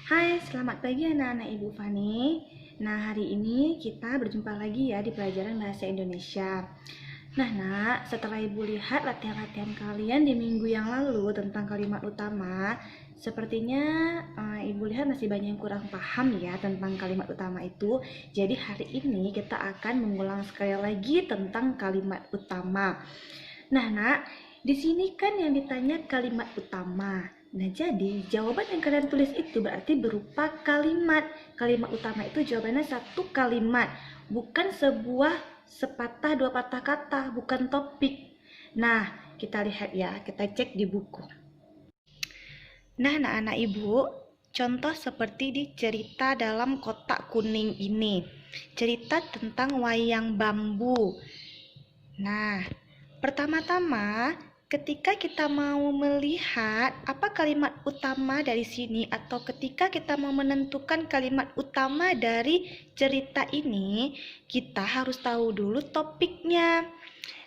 Hai, selamat pagi anak-anak Ibu Fani. Nah, hari ini kita berjumpa lagi ya di pelajaran Bahasa Indonesia. Nah, Nak, setelah Ibu lihat latihan-latihan kalian di minggu yang lalu tentang kalimat utama, sepertinya Ibu lihat masih banyak yang kurang paham ya tentang kalimat utama itu. Jadi hari ini kita akan mengulang sekali lagi tentang kalimat utama. Nah, Nak, di sini kan yang ditanya kalimat utama. Nah, jadi jawaban yang kalian tulis itu berarti berupa kalimat. Kalimat utama itu jawabannya satu kalimat, bukan sebuah sepatah dua patah kata, bukan topik. Nah, kita lihat ya, kita cek di buku. Nah, anak-anak Ibu, contoh seperti di cerita dalam kotak kuning ini. Cerita tentang wayang bambu. Nah, pertama-tama, ketika kita mau melihat apa kalimat utama dari sini atau ketika kita mau menentukan kalimat utama dari cerita ini, kita harus tahu dulu topiknya.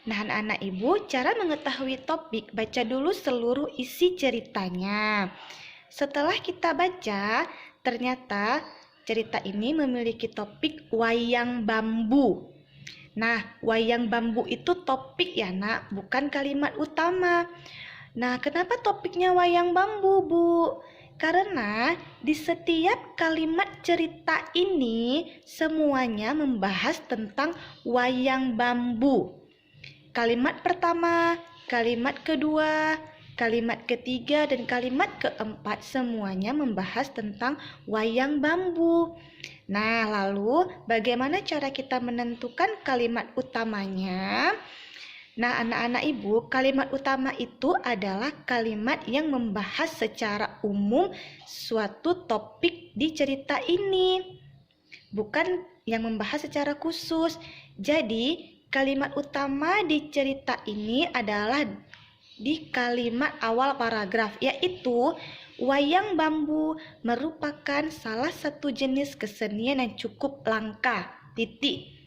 Nah, anak-anak Ibu, cara mengetahui topik, baca dulu seluruh isi ceritanya. Setelah kita baca, ternyata cerita ini memiliki topik wayang bambu. Nah, wayang bambu itu topik ya, Nak, bukan kalimat utama. Nah, kenapa topiknya wayang bambu, Bu? Karena di setiap kalimat cerita ini semuanya membahas tentang wayang bambu. Kalimat pertama, kalimat kedua, kalimat ketiga, dan kalimat keempat semuanya membahas tentang wayang bambu. Nah, lalu bagaimana cara kita menentukan kalimat utamanya? Nah, anak-anak Ibu, kalimat utama itu adalah kalimat yang membahas secara umum suatu topik di cerita ini, bukan yang membahas secara khusus. Jadi, kalimat utama di cerita ini adalah di kalimat awal paragraf, yaitu wayang bambu merupakan salah satu jenis kesenian yang cukup langka. Titik.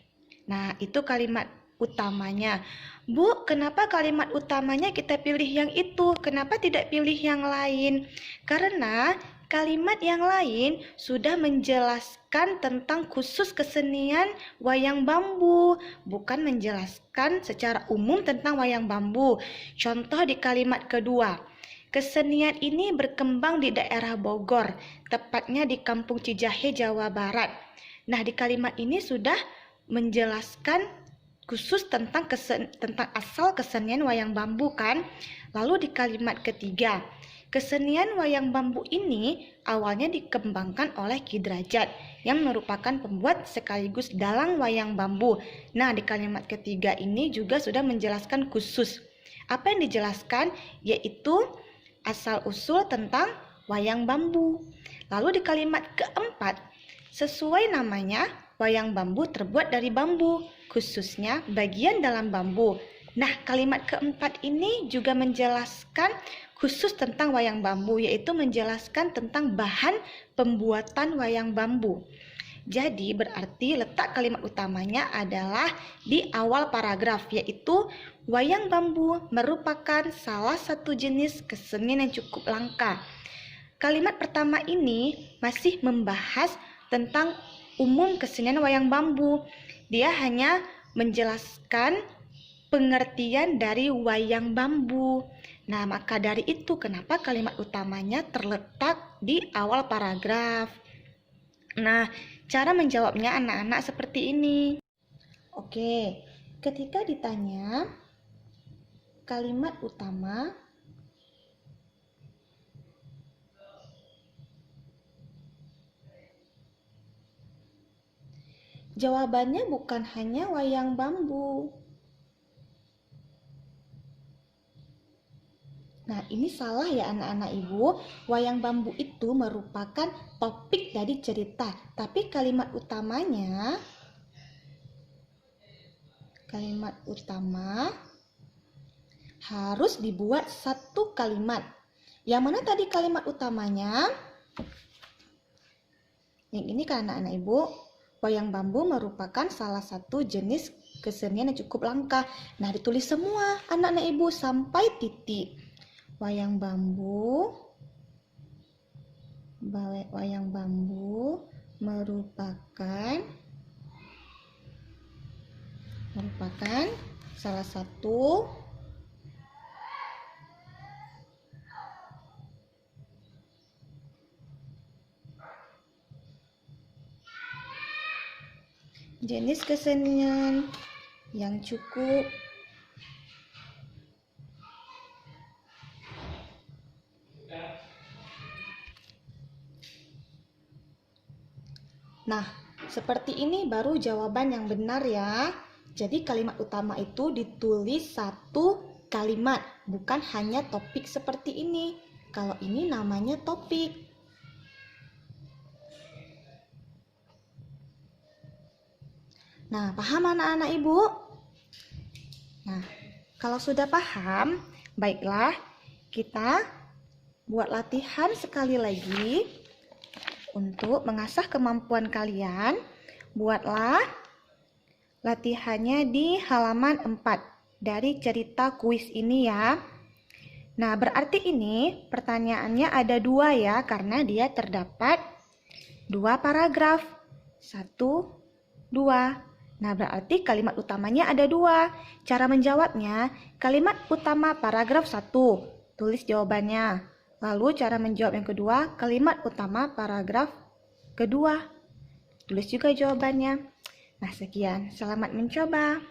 Nah, itu kalimat utamanya. Bu, kenapa kalimat utamanya kita pilih yang itu? Kenapa tidak pilih yang lain? Karena kalimat yang lain sudah menjelaskan tentang khusus kesenian wayang bambu, bukan menjelaskan secara umum tentang wayang bambu. Contoh di kalimat kedua. Kesenian ini berkembang di daerah Bogor, tepatnya di Kampung Cijahe, Jawa Barat. Nah, di kalimat ini sudah menjelaskan khusus tentang asal kesenian wayang bambu kan. Lalu di kalimat ketiga, kesenian wayang bambu ini awalnya dikembangkan oleh Ki Drajat yang merupakan pembuat sekaligus dalang wayang bambu. Nah, di kalimat ketiga ini juga sudah menjelaskan khusus. Apa yang dijelaskan? Yaitu asal-usul tentang wayang bambu. Lalu di kalimat keempat, sesuai namanya, wayang bambu terbuat dari bambu, khususnya bagian dalam bambu. Nah, kalimat keempat ini juga menjelaskan khusus tentang wayang bambu, yaitu menjelaskan tentang bahan pembuatan wayang bambu. Jadi berarti letak kalimat utamanya adalah di awal paragraf, yaitu wayang bambu merupakan salah satu jenis kesenian yang cukup langka. Kalimat pertama ini masih membahas tentang umum kesenian wayang bambu. Dia hanya menjelaskan pengertian dari wayang bambu. Nah, maka dari itu kenapa kalimat utamanya terletak di awal paragraf. Nah, cara menjawabnya anak-anak seperti ini. Oke, ketika ditanya kalimat utama, jawabannya bukan hanya wayang bambu. Nah, ini salah ya anak-anak Ibu. Wayang bambu itu merupakan topik dari cerita, tapi kalimat utama harus dibuat satu kalimat. Yang mana tadi kalimat utamanya? Yang ini kan anak-anak Ibu. Wayang bambu merupakan salah satu jenis kesenian yang cukup langka. Nah, ditulis semua anak-anak Ibu sampai titik. Wayang bambu wayang bambu merupakan salah satu jenis kesenian yang cukup Nah, seperti ini baru jawaban yang benar ya. Jadi kalimat utama itu ditulis satu kalimat, bukan hanya topik seperti ini. Kalau ini namanya topik. Nah, paham anak-anak ibu? Nah, kalau sudah paham, baiklah kita buat latihan sekali lagi. Untuk mengasah kemampuan kalian, buatlah latihannya di halaman 4 dari cerita kuis ini ya. Nah, berarti ini pertanyaannya ada 2 ya, karena dia terdapat 2 paragraf. 1, 2. Nah, berarti kalimat utamanya ada 2. Cara menjawabnya, kalimat utama paragraf 1. Tulis jawabannya. Lalu cara menjawab yang kedua, kalimat utama paragraf kedua. Tulis juga jawabannya. Nah, sekian. Selamat mencoba.